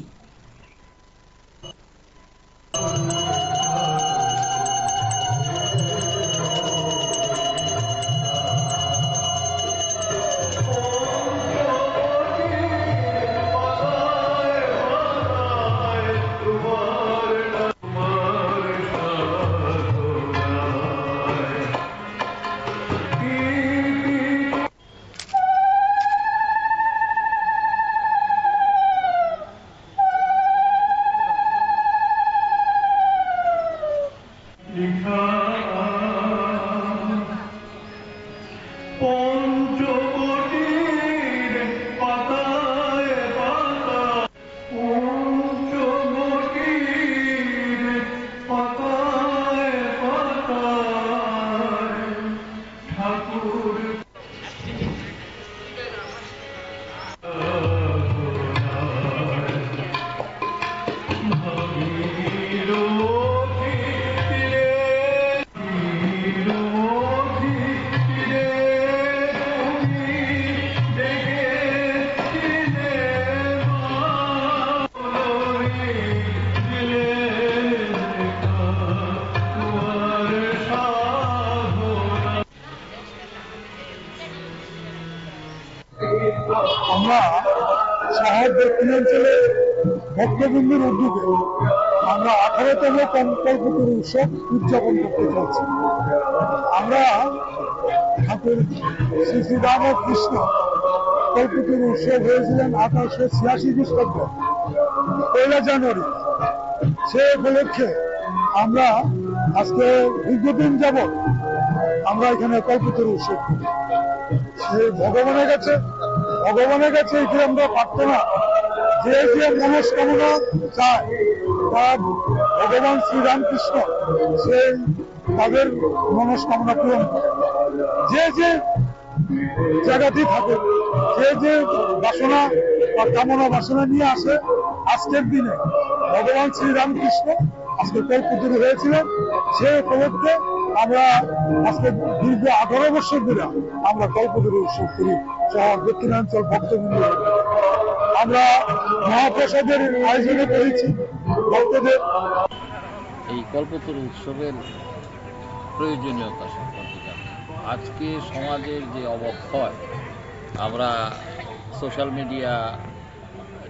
আমরা শহর দক্ষিণাঞ্চলে ভক্তবৃন্দের উদ্যোগে আমরা 18তম কল্পতরু উৎসব উদযাপন করতে চাইছি। আমরা ঠাকুর শ্রী শ্রী রামকৃষ্ণ কল্পতরু উৎসব হয়েছিলেন 1886 খ্রিস্টাব্দে 1 জানুয়ারি। সে উপলক্ষে আমরা আজকে দীর্ঘদিন যাবৎ আমরা এখানে কল্পতরু উৎসব করি। সেই ভগবানের কাছে এটি আমরা প্রার্থনা, যে যে মনস্কামনা চায় তা ভগবান শ্রীরামকৃষ্ণ সেই তাদের মনস্কামনা পূরণ করে। যে যে জায়গাতেই থাকে, যে যে বাসনা বা কামনা বাসনা নিয়ে আসে, আজকের দিনে ভগবান শ্রীরামকৃষ্ণ আজকে কল্পতরু হয়েছিলেন। সে উপলক্ষে আমরা আজকে দীর্ঘ 18 বছর ধরে আমরা কল্পতরু উৎসব করি শহর দক্ষিণাঞ্চল ভক্তবৃন্দ। আমরা মহাপ্রসাদের আয়োজনে করেছি ভক্তদের। এই কল্পতরু উৎসবের প্রয়োজনীয়তা সম্পর্কে আজকে সমাজের যে অবক্ষয়, আমরা সোশ্যাল মিডিয়া,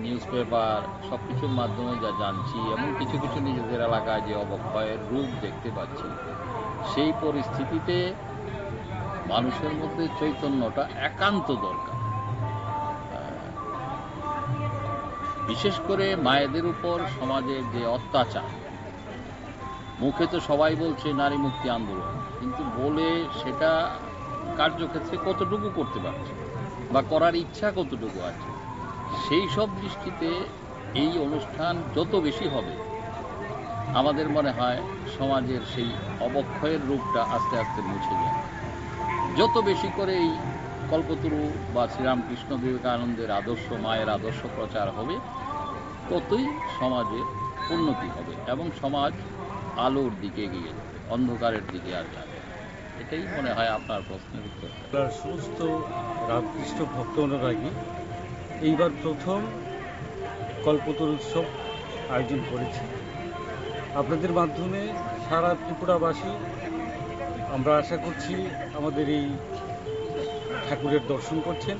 নিউজ পেপার সব কিছুর মাধ্যমে যা জানছি, এবং কিছু কিছু নিজেদের এলাকায় যে অবক্ষয়ের রূপ দেখতে পাচ্ছি, সেই পরিস্থিতিতে মানুষের মধ্যে চৈতন্যটা একান্ত দরকার। বিশেষ করে মায়েদের উপর সমাজের যে অত্যাচার, মুখে তো সবাই বলছে নারী মুক্তি আন্দোলন, কিন্তু বলে সেটা কার্যক্ষেত্রে কতটুকু করতে পারছে বা করার ইচ্ছা কতটুকু আছে, সেই সব দৃষ্টিতে এই অনুষ্ঠান যত বেশি হবে, আমাদের মনে হয় সমাজের সেই অবক্ষয়ের রূপটা আস্তে আস্তে মুছে যায়। যত বেশি করে এই কল্পতরু বা শ্রীরামকৃষ্ণ বিবেকানন্দের আদর্শ, মায়ের আদর্শ প্রচার হবে, ততই সমাজের উন্নতি হবে এবং সমাজ আলোর দিকে এগিয়ে যাবে, অন্ধকারের দিকে আর যাবে। এটাই মনে হয় আপনার প্রশ্নের উত্তর। সমস্ত রামকৃষ্ণ ভক্ত অনুরাগী এইবার প্রথম কল্পতরু উৎসব আয়োজন করেছে। আপনাদের মাধ্যমে সারা ত্রিপুরাবাসী, আমরা আশা করছি আমাদের এই ঠাকুরের দর্শন করছেন।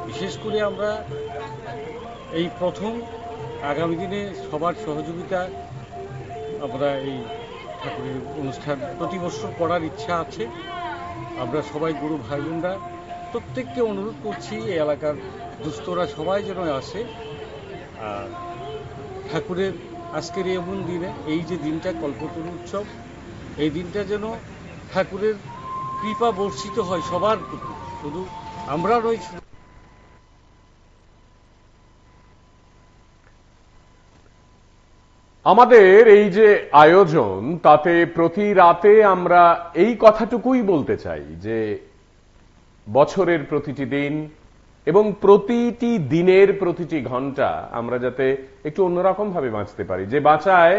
বিশেষ করে আমরা এই প্রথম, আগামী দিনে সবার সহযোগিতা আমরা এই ঠাকুরের অনুষ্ঠান প্রতি বছর করার ইচ্ছা আছে। আমরা সবাই গুরু ভাই বোনরা প্রত্যেককে অনুরোধ করছি এই এলাকার দুস্থরা সবাই যেন আসে। আর ঠাকুরের আজকের এমন দিনে এই যে দিনটা কল্পতরু উৎসব, এই দিনটা যেন ঠাকুরের কৃপা বর্ষিত হয় সবার প্রতি, শুধু আমরা নই। আমাদের এই যে আয়োজন, তাতে প্রতি রাতে আমরা এই কথাটুকুই বলতে চাই যে বছরের প্রতিটি দিন এবং প্রতিটি দিনের প্রতিটি ঘন্টা আমরা যাতে একটু অন্যরকম ভাবে বাঁচতে পারি, যে বাঁচায়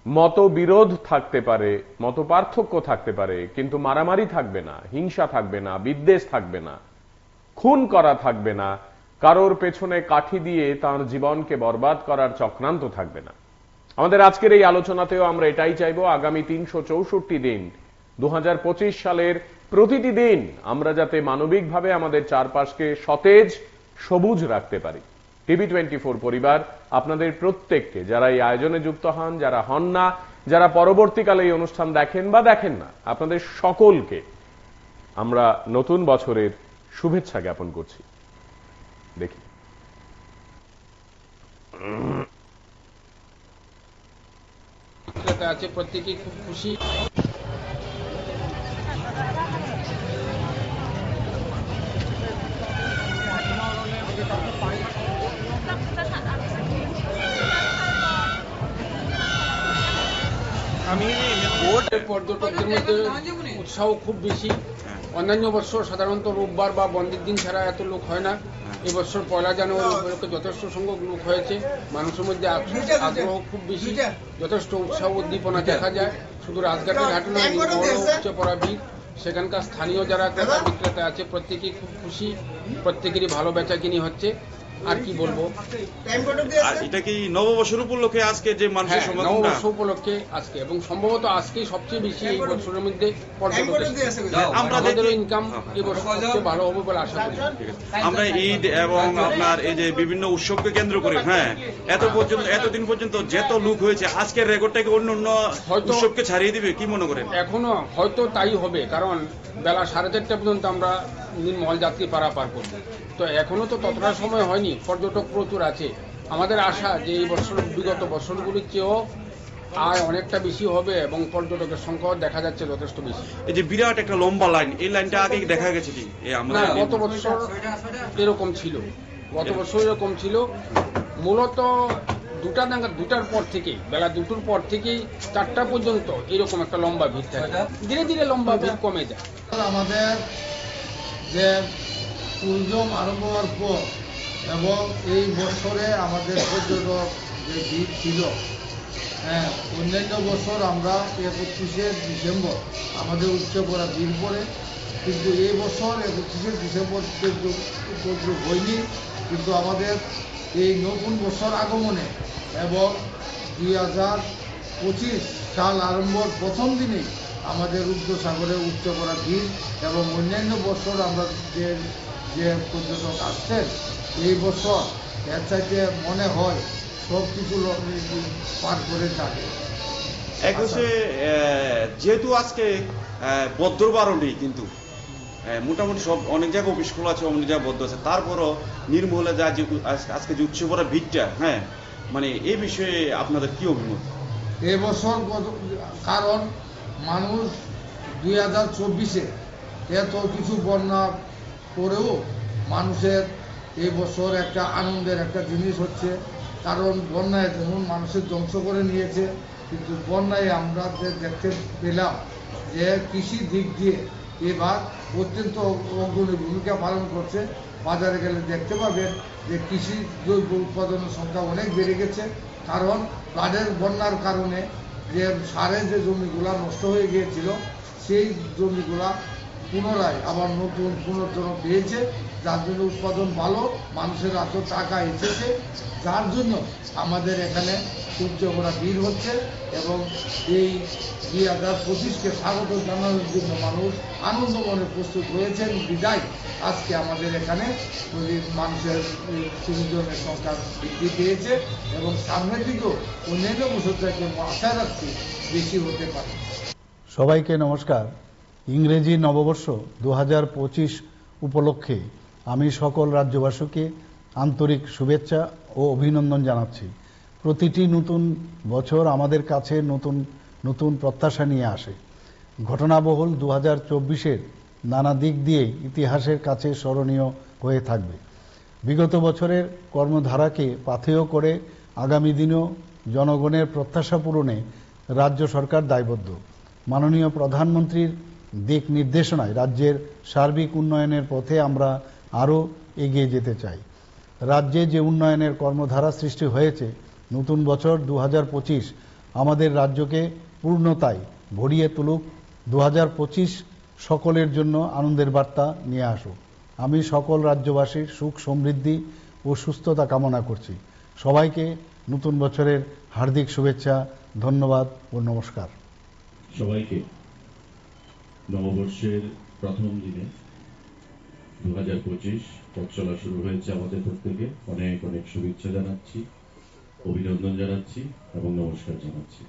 মতবিরোধ থাকতে পারে, মত পার্থক্য থাকতে পারে, কিন্তু মারামারি থাকবে না, হিংসা থাকবে না, বিদ্বেষ থাকবে না, খুন করা থাকবে না, কারোর পেছনে কাঠি দিয়ে তার জীবনকে বরবাদ করার চক্রান্ত থাকবে না। আমাদের আজকের এই আলোচনাতেও আমরা এটাই চাইবো, আগামী 364 দিন 2025 সালের প্রতিটি দিন আমরা যাতে মানবিকভাবে আমাদের চারপাশকে সতেজ সবুজ রাখতে পারি। টিভি 24 পরিবার আপনাদের প্রত্যেককে, যারা এই আয়োজনে যুক্ত হন, যারা হন না, যারা পরবর্তীকালে এই অনুষ্ঠান দেখেন বা দেখেন না, আপনাদের সকলকে আমরা নতুন বছরের শুভেচ্ছা জ্ঞাপন করছি। দেখি আছে, প্রত্যেকেই খুব খুশি। পর্যটকদের মধ্যে উৎসাহ খুব বেশি। অন্যান্য বছর সাধারণত রোববার বা বন্ধের দিন ছাড়া এত লোক হয় না। এবছর 1 জানুয়ারি উপলক্ষে যথেষ্ট সংখ্যক লোক হয়েছে। মানুষের মধ্যে আগ্রহ খুব বেশি, যথেষ্ট উৎসাহ উদ্দীপনা দেখা যায়। শুধু রাজঘাটের ঘাটে নয়, উপচে পড়া ভিড়। সেখানকার স্থানীয় যারা ক্রেতা বিক্রেতা আছে প্রত্যেকেই খুব খুশি, প্রত্যেকেরই ভালো বেচা কিনি হচ্ছে। আর কি বলবো, এটা কি নববর্ষের উপলক্ষে আজকে যে মানুষের সমাগমটা? নববর্ষ উপলক্ষে আজকে, এবং সম্ভবত আজকেই সবচেয়ে বেশি এই বছরের মধ্যে পর্যটক আমাদেরও ইনকাম এই বছর সবচেয়ে ভালো হবে বলে আশা করি। আমরা ঈদ এবং আপনার এই যে বিভিন্ন উৎসবকে কেন্দ্র করে এতদিন পর্যন্ত যত লোক হয়েছে, আজকের রেকর্ডটাকে অন্য উৎসবকে ছাড়িয়ে দিবে কি মনে করেন? এখনো হয়তো তাই হবে, কারণ বেলা 4:30 পর্যন্ত আমরা নির্মল যাত্রী পারাপার করব। তো এখনো তো ততটা সময় হয়নি, পর্যটক প্রচুর আছে। আমাদের আশা যে এই বছর বিগত বছরগুলির চেয়েও আয় অনেকটা বেশি হবে এবং পর্যটকের সংখ্যাও দেখা যাচ্ছে যথেষ্ট বেশি। এই যে বিরাট একটা লম্বা লাইন, এই লাইনটা আগে দেখা গেছে কি? না, গত বছর এরকম ছিল, গত বছর এরকম ছিল। মূলত 2টার পর থেকে, বেলা 2টোর পর থেকেই 4টা পর্যন্ত এরকম একটা লম্বা ভিড় থাকে। ধীরে ধীরে লম্বা ভিড় কমে যায়। আমাদের যে ট্যুরিজম আরম্ভ হওয়ার পর এবং এই বছরে আমাদের পর্যটক যে ভিড় ছিল, অন্যান্য বছর আমরা 31শে ডিসেম্বর আমাদের উচ্চ করা ভিড় পড়ে, কিন্তু এই বছর 31শে ডিসেম্বর পর্যন্ত হয়নি। কিন্তু আমাদের এই নতুন বছর আগমনে এবং 2025 সাল আরম্ভর প্রথম দিনেই আমাদের রুদ্রসাগরে উচ্চ করা ভিড়, এবং অন্যান্য বছর আমরা যে পর্যটক আসছেন, এই বছর এর চাইতে মনে হয় সব কিছু পার করে থাকে। একুশে যেহেতু আজকে বদ্রবারণী, কিন্তু মোটামুটি সব অনেক জায়গায় অফিস খোলা আছে, অনেক জায়গায় বদ্ধ আছে, তারপরও নির্মহলে যা যে আজকে যে উৎসব করা ভিড়টা, মানে এই বিষয়ে আপনাদের কি অভিমত? এবছর কারণ মানুষ 2024-এ এত কিছু বন্যা করেও মানুষের এই বছর একটা আনন্দের একটা জিনিস হচ্ছে, কারণ বন্যায় যেমন মানুষের ধ্বংস করে নিয়েছে, কিন্তু বন্যায় আমরা যে দেখতে পেলাম যে কৃষির দিক দিয়ে এবার অত্যন্ত অগ্রণী ভূমিকা পালন করছে। বাজারে গেলে দেখতে পাবেন যে কৃষি দ্রব্য উৎপাদনের সংখ্যা অনেক বেড়ে গেছে, কারণ ফ্লাডের বন্যার কারণে যে সারের যে জমিগুলা নষ্ট হয়ে গিয়েছিল, সেই জমিগুলা পুনরায় আবার নতুন পুনর্জনন পেয়েছে, যার জন্য উৎপাদন ভালো, মানুষের এত টাকা এসেছে, যার জন্য আমাদের এখানে সূর্য করা ভিড় হচ্ছে। এবং এই 2025-কে স্বাগত জানানোর জন্য মানুষ আনন্দ মনে প্রস্তুত হয়েছেন, বিদায় আজকে আমাদের এখানে মানুষের সুবিধনের সংখ্যা বৃদ্ধি পেয়েছে এবং সামনের দিকেও অন্যান্য বছর থেকে আশা রাখছি বেশি হতে পারে। সবাইকে নমস্কার। ইংরেজি নববর্ষ 2025 উপলক্ষে আমি সকল রাজ্যবাসীকে আন্তরিক শুভেচ্ছা ও অভিনন্দন জানাচ্ছি। প্রতিটি নতুন বছর আমাদের কাছে নতুন নতুন প্রত্যাশা নিয়ে আসে। ঘটনাবহুল 2024-এর নানা দিক দিয়ে ইতিহাসের কাছে স্মরণীয় হয়ে থাকবে। বিগত বছরের কর্মধারাকে পাথেয় করে আগামী দিনেও জনগণের প্রত্যাশা পূরণে রাজ্য সরকার দায়বদ্ধ। মাননীয় প্রধানমন্ত্রীর দিক নির্দেশনায় রাজ্যের সার্বিক উন্নয়নের পথে আমরা আরও এগিয়ে যেতে চাই। রাজ্যে যে উন্নয়নের কর্মধারা সৃষ্টি হয়েছে, নতুন বছর 2025 আমাদের রাজ্যকে পূর্ণতায় ভরিয়ে তুলুক। 2025 সকলের জন্য আনন্দের বার্তা নিয়ে আসুক। আমি সকল রাজ্যবাসীর সুখ সমৃদ্ধি ও সুস্থতা কামনা করছি। সবাইকে নতুন বছরের হার্দিক শুভেচ্ছা, ধন্যবাদ ও নমস্কার। সবাইকে নববর্ষের প্রথম দিনে 2025 পথ চলা শুরু হয়েছে আমাদের প্রত্যেকে। অনেক অনেক শুভেচ্ছা জানাচ্ছি, অভিনন্দন জানাচ্ছি এবং নমস্কার জানাচ্ছি।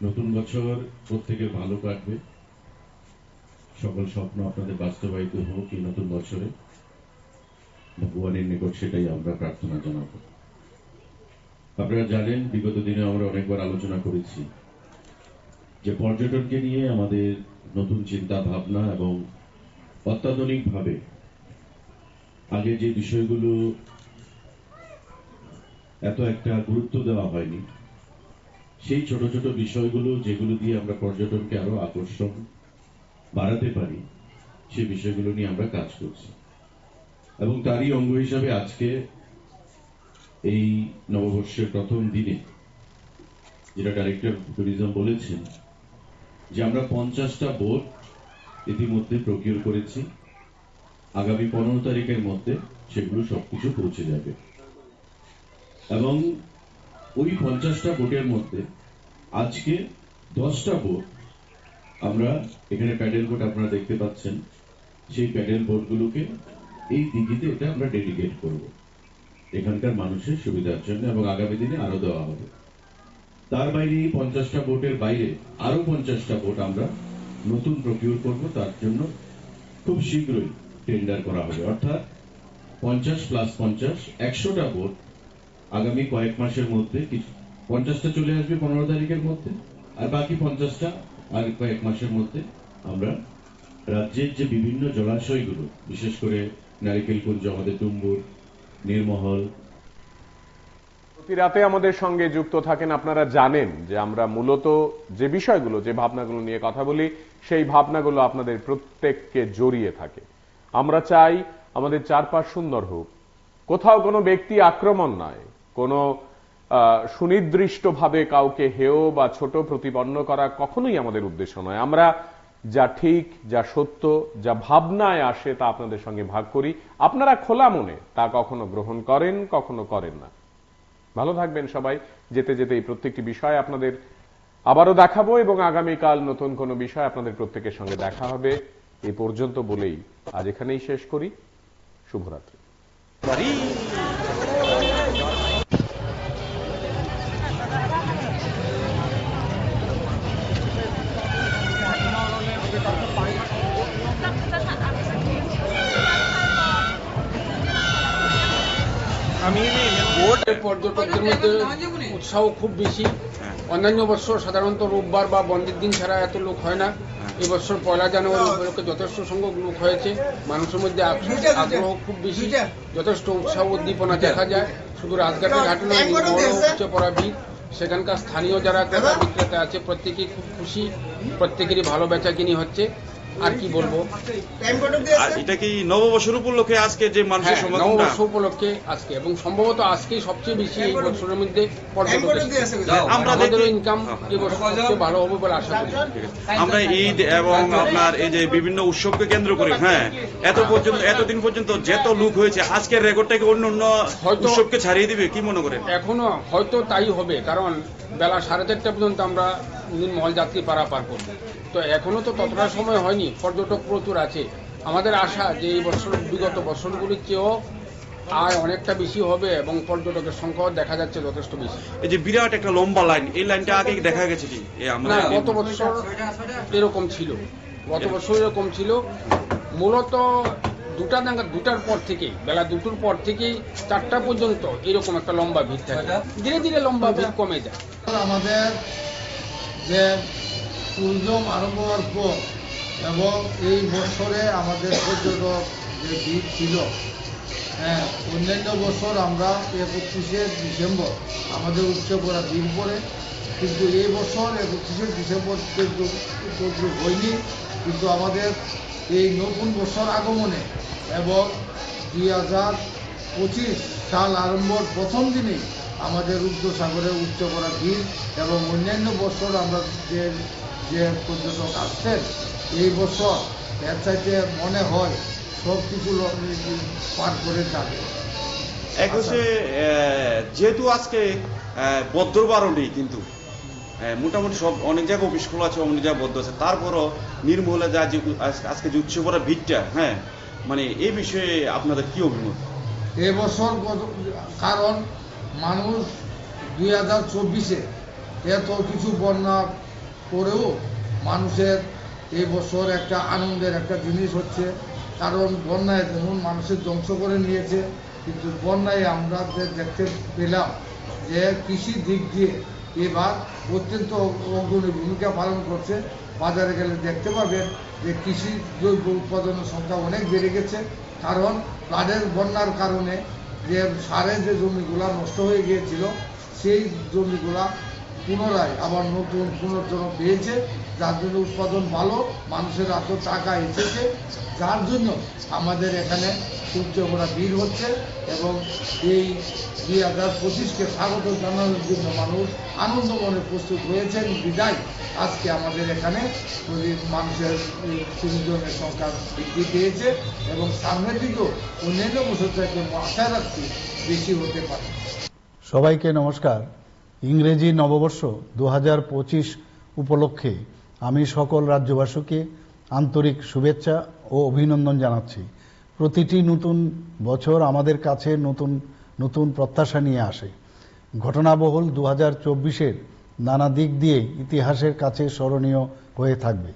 নতুন বছর প্রত্যেকের ভালো কাটবে, সকল স্বপ্ন আপনাদের বাস্তবায়িত হোক এই নতুন বছরে। ভগবানের নিকট সেটাই আমরা প্রার্থনা জানাব। আপনারা জানেন, বিগত দিনে আমরা অনেকবার আলোচনা করেছি যে পর্যটনকে নিয়ে আমাদের নতুন চিন্তা ভাবনা এবং অত্যাধুনিকভাবে আগে যে বিষয়গুলো এত একটা গুরুত্ব দেওয়া হয়নি, সেই ছোট ছোট বিষয়গুলো যেগুলো দিয়ে আমরা পর্যটনকে আরো আকর্ষণ বাড়াতে পারি, সেই বিষয়গুলো নিয়ে আমরা কাজ করছি। এবং তারই অঙ্গ হিসাবে আজকে এই নববর্ষের প্রথম দিনে যেটা ডাইরেক্টর ট্যুরিজম বলেছেন যে আমরা 50টা বোট ইতিমধ্যে প্রকিউর করেছি। আগামী 15 তারিখের মধ্যে সেগুলো সবকিছু পৌঁছে যাবে এবং ওই 50টা বোটের মধ্যে আজকে 10টা বোট আমরা এখানে প্যাডেল বোট আপনারা দেখতে পাচ্ছেন, সেই প্যাডেল বোটগুলোকে এই দিঘিতে এটা আমরা ডেডিকেট করব এখানকার মানুষের সুবিধার জন্য এবং আগামী দিনে আরো দেওয়া হবে। তার বাইরে এই 50টা বোটের বাইরে আরো 50টা বোট আমরা নতুন প্রকিউর করব, তার জন্য খুব শীঘ্রই টেন্ডার করা হবে। অর্থাৎ 50 প্লাস 50 100টা বোট আগামী কয়েক মাসের মধ্যে, 50টা চলে আসবে 15 তারিখের মধ্যে, আর বাকি 50টা আর কয়েক মাসের মধ্যে আমরা রাজ্যের যে বিভিন্ন জলাশয়গুলো, বিশেষ করে নারিকেলকুঞ্জ, আমাদের টুম্বুর, নির্মহল। প্রতি রাতে আমাদের সঙ্গে যুক্ত থাকেন। আপনারা জানেন যে আমরা মূলত যে বিষয়গুলো, যে ভাবনাগুলো নিয়ে কথা বলি, সেই ভাবনাগুলো আপনাদের প্রত্যেককে জড়িয়ে থাকে। আমরা চাই আমাদের চারপাশ সুন্দর হোক, কোথাও কোনো ব্যক্তি আক্রমণ নয়, কোনো সুনির্দিষ্টভাবে কাউকে হেয় বা ছোট প্রতিপন্ন করা কখনোই আমাদের উদ্দেশ্য নয়। আমরা যা ঠিক, যা সত্য, যা ভাবনায় আসে তা আপনাদের সঙ্গে ভাগ করি। আপনারা খোলা মনে তা কখনো গ্রহণ করেন, কখনো করেন না। ভালো থাকবেন সবাই। যেতে যেতে এই প্রত্যেকটি বিষয় আপনাদের আবারও দেখাবো এবং আগামীকাল নতুন কোনো বিষয় আপনাদের প্রত্যেকের সঙ্গে দেখা হবে। এই পর্যন্ত বলেই আজ এখানেই শেষ করি। শুভরাত্রি। পর্যটকদের মধ্যে উৎসাহ খুব বেশি। অন্যান্য বছর সাধারণত রোববার বা বন্ধের দিন ছাড়া এত লোক হয় না। এবছর 1 জানুয়ারি উপলক্ষে যথেষ্ট সংখ্যক লোক হয়েছে। মানুষের মধ্যে আগ্রহ খুব বেশি, যথেষ্ট উৎসাহ উদ্দীপনা দেখা যায়। শুধু রাজঘাটের ঘাটে নয়, উপচে পড়া ভিড়। সেখানকার স্থানীয় যারা ক্রেতা বিক্রেতা আছে প্রত্যেকেই খুব খুশি, প্রত্যেকেরই ভালো বেচাকিনি হচ্ছে। আর কি বলবো, এটা কি নববর্ষের উপলক্ষে আজকে যে মানুষের সমাগমটা? নববর্ষ উপলক্ষে আজকে, এবং সম্ভবত আজকেই সবচেয়ে বেশি এই বছরের মধ্যে পর্যটক। আমাদের ইনকাম এই বছর সবচেয়ে ভালো হবে বলে আশা করি। আমরা ঈদ এবং আপনার এই যে বিভিন্ন উৎসবকে কেন্দ্র করে এতদিন পর্যন্ত যত লোক হয়েছে, আজকের রেকর্ডটাকে অন্য উৎসবকে ছাড়িয়ে দিবে কি মনে করেন? এখনো হয়তো তাই হবে, কারণ বেলা 4:30 পর্যন্ত আমরা নির্মল যাত্রী পারাপার করব। তো এখনো তো ততটা সময় হয়নি, পর্যটক প্রচুর আছে। আমাদের আশা যে এই বছর বিগত বছরগুলির চেয়েও আয় অনেকটা বেশি হবে এবং পর্যটকের সংখ্যাও দেখা যাচ্ছে যথেষ্ট বেশি। এই যে বিরাট একটা লম্বা লাইন, এই লাইনটা আগে দেখা গেছে কি? না, গত বছর এরকম ছিল, মূলত দুটার পর থেকে বেলা 2টোর পর থেকেই 4টা পর্যন্ত এরকম একটা লম্বা ভিড় থাকে। ধীরে ধীরে লম্বা ভিড় কমে যায়। আমাদের যে ট্যুরিজম আরম্ভ হওয়ার পর এবং এই বছরে আমাদের পর্যটক যে ভিড় ছিল, অন্যান্য বছর আমরা 31শে ডিসেম্বর আমাদের উচ্চ করা ভিড় পড়ে, কিন্তু এই বছর 31শে ডিসেম্বর কিন্তু হয়নি। কিন্তু আমাদের এই নতুন বছর আগমনে এবং 2025 সাল আরম্ভর প্রথম দিনেই আমাদের রুদ্রসাগরে উচ্চ করা ভিড় এবং অন্যান্য বছর আমরা যে পর্যটক আসছেন, এই বছর এর চাইতে মনে হয় সব কিছু পার করে যাবে। 21শে যেহেতু আজকে বদ্রবারণী, কিন্তু মোটামুটি সব অনেক জায়গায় অফিস খোলা আছে, অনেক জায়গায় বদ্ধ আছে, তারপরও নির্মূলে যা যে আজকে যে উৎসব করা ভিড়টা, মানে এই বিষয়ে আপনাদের কি অভিমত? এবছর কারণ মানুষ 2024-এ এত কিছু বন্যা করেও মানুষের এই বছর একটা আনন্দের একটা জিনিস হচ্ছে, কারণ বন্যায় যেমন মানুষের ধ্বংস করে নিয়েছে, কিন্তু বন্যায় আমরা দেখতে পেলাম যে কৃষির দিক দিয়ে এবার অত্যন্ত অগ্রণী ভূমিকা পালন করছে। বাজারে গেলে দেখতে পাবেন যে কৃষি দ্রব্য উৎপাদনের সংখ্যা অনেক বেড়ে গেছে, কারণ ফ্লাডের বন্যার কারণে যে সারের যে জমিগুলা নষ্ট হয়ে গিয়েছিল, সেই জমিগুলা পুনরায় আবার নতুন পুনর্জন্ম পেয়েছে, যার জন্য উৎপাদন ভালো, মানুষের এত টাকা এসেছে, যার জন্য আমাদের এখানে সূর্য ভরা ভিড় হচ্ছে এবং এই 2025-কে স্বাগত জানানোর জন্য মানুষ আনন্দ মনে প্রস্তুত হয়েছেন। বিদায় আজকে আমাদের এখানে মানুষের টুরিজমের সংখ্যা বৃদ্ধি পেয়েছে এবং সামনের দিকেও অন্যান্য বছর থেকে আশা রাখছি বেশি হতে পারে। সবাইকে নমস্কার। ইংরেজি নববর্ষ 2025 উপলক্ষে আমি সকল রাজ্যবাসীকে আন্তরিক শুভেচ্ছা ও অভিনন্দন জানাচ্ছি। প্রতিটি নতুন বছর আমাদের কাছে নতুন নতুন প্রত্যাশা নিয়ে আসে। ঘটনাবহুল 2024-এর নানা দিক দিয়ে ইতিহাসের কাছে স্মরণীয় হয়ে থাকবে।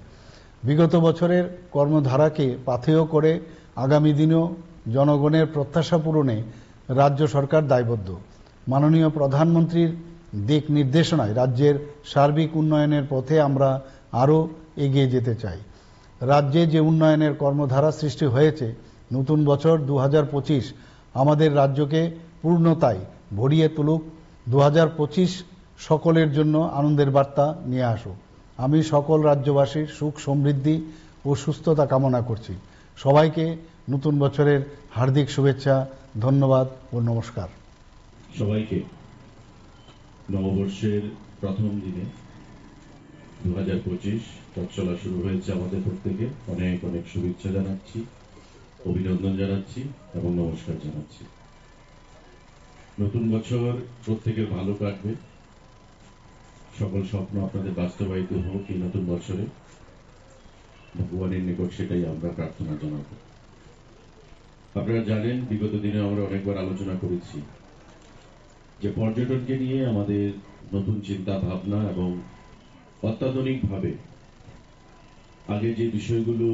বিগত বছরের কর্মধারাকে পাথেয় করে আগামী দিনেও জনগণের প্রত্যাশা পূরণে রাজ্য সরকার দায়বদ্ধ। মাননীয় প্রধানমন্ত্রীর দিক নির্দেশনায় রাজ্যের সার্বিক উন্নয়নের পথে আমরা আরও এগিয়ে যেতে চাই। রাজ্যে যে উন্নয়নের কর্মধারা সৃষ্টি হয়েছে, নতুন বছর 2025 আমাদের রাজ্যকে পূর্ণতায় ভরিয়ে তুলুক। 2025 সকলের জন্য আনন্দের বার্তা নিয়ে আসুক। আমি সকল রাজ্যবাসীর সুখ সমৃদ্ধি ও সুস্থতা কামনা করছি। সবাইকে নতুন বছরের হার্দিক শুভেচ্ছা, ধন্যবাদ ও নমস্কার। সবাইকে নববর্ষের প্রথম দিনে 2025 পথ চলা শুরু হয়েছে আমাদের প্রত্যেকে। অনেক অনেক শুভেচ্ছা জানাচ্ছি, অভিনন্দন জানাচ্ছি এবং নমস্কার জানাচ্ছি। নতুন বছর প্রত্যেকের ভালো কাটবে, সকল স্বপ্ন আপনাদের বাস্তবায়িত হোক এই নতুন বছরে। ভগবানের নিকট সেটাই আমরা প্রার্থনা জানাব। আপনারা জানেন, বিগত দিনে আমরা অনেকবার আলোচনা করেছি যে পর্যটনকে নিয়ে আমাদের নতুন চিন্তা ভাবনা এবং অত্যাধুনিকভাবে আগে যে বিষয়গুলো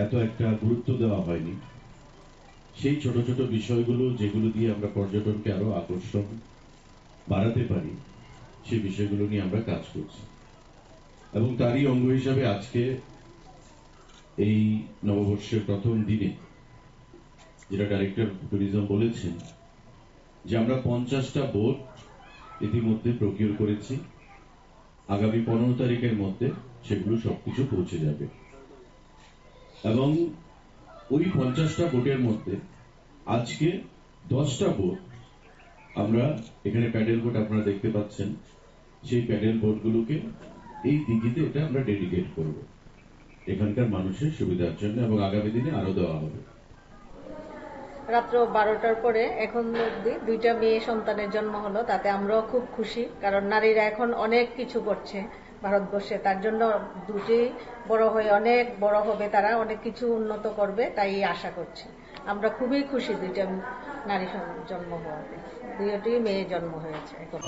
এত একটা গুরুত্ব দেওয়া হয়নি, সেই ছোট ছোট বিষয়গুলো যেগুলো দিয়ে আমরা পর্যটনকে আরো আকর্ষণ বাড়াতে পারি, সেই বিষয়গুলো নিয়ে আমরা কাজ করছি। এবং তারই অঙ্গ হিসাবে আজকে এই নববর্ষের প্রথম দিনে যেটা ডাইরেক্টর ট্যুরিজম বলেছেন যে আমরা 50টা বোট ইতিমধ্যে প্রকিউর করেছি। আগামী 15 তারিখের মধ্যে সেগুলো সবকিছু পৌঁছে যাবে এবং ওই 50টা বোটের মধ্যে আজকে 10টা বোট আমরা এখানে প্যাডেল বোট আপনারা দেখতে পাচ্ছেন, সেই প্যাডেল বোটগুলোকে এই দিঘিতে এটা আমরা ডেডিকেট করব এখানকার মানুষের সুবিধার জন্য এবং আগামী দিনে আরো দেওয়া হবে। রাত্র 12টার পরে এখন অবধি 2টা মেয়ে সন্তানের জন্ম হলো, তাতে আমরাও খুব খুশি, কারণ নারীরা এখন অনেক কিছু করছে ভারতবর্ষে, তার জন্য দুটি বড় হয়ে অনেক বড় হবে, তারা অনেক কিছু উন্নত করবে, তাই আশা করছি। আমরা খুবই খুশি 2টা নারী জন্ম হওয়াতে, 2টি মেয়ে জন্ম হয়েছে এখন।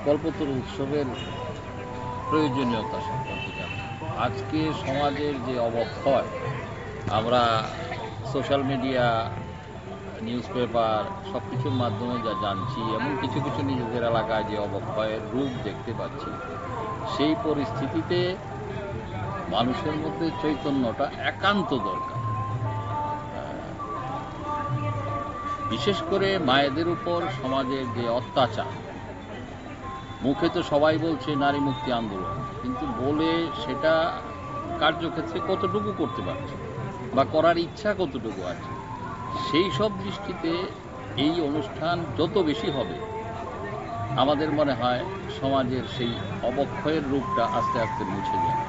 কল্পতরু উৎসবের প্রয়োজনীয়তা সম্পর্কে জানি। আজকে সমাজের যে অবক্ষয়, আমরা সোশ্যাল মিডিয়া, নিউজ পেপার সব কিছুর মাধ্যমে যা জানছি এবং কিছু কিছু নিজেদের এলাকায় যে অবক্ষয়ের রূপ দেখতে পাচ্ছি, সেই পরিস্থিতিতে মানুষের মধ্যে চৈতন্যটা একান্ত দরকার। বিশেষ করে মায়েদের উপর সমাজের যে অত্যাচার, মুখে তো সবাই বলছে নারী মুক্তি আন্দোলন, কিন্তু বলে সেটা কার্যক্ষেত্রে কতটুকু করতে পারছে বা করার ইচ্ছা কতটুকু আছে, সেই সব দৃষ্টিতে এই অনুষ্ঠান যত বেশি হবে, আমাদের মনে হয় সমাজের সেই অবক্ষয়ের রূপটা আস্তে আস্তে মুছে যাবে।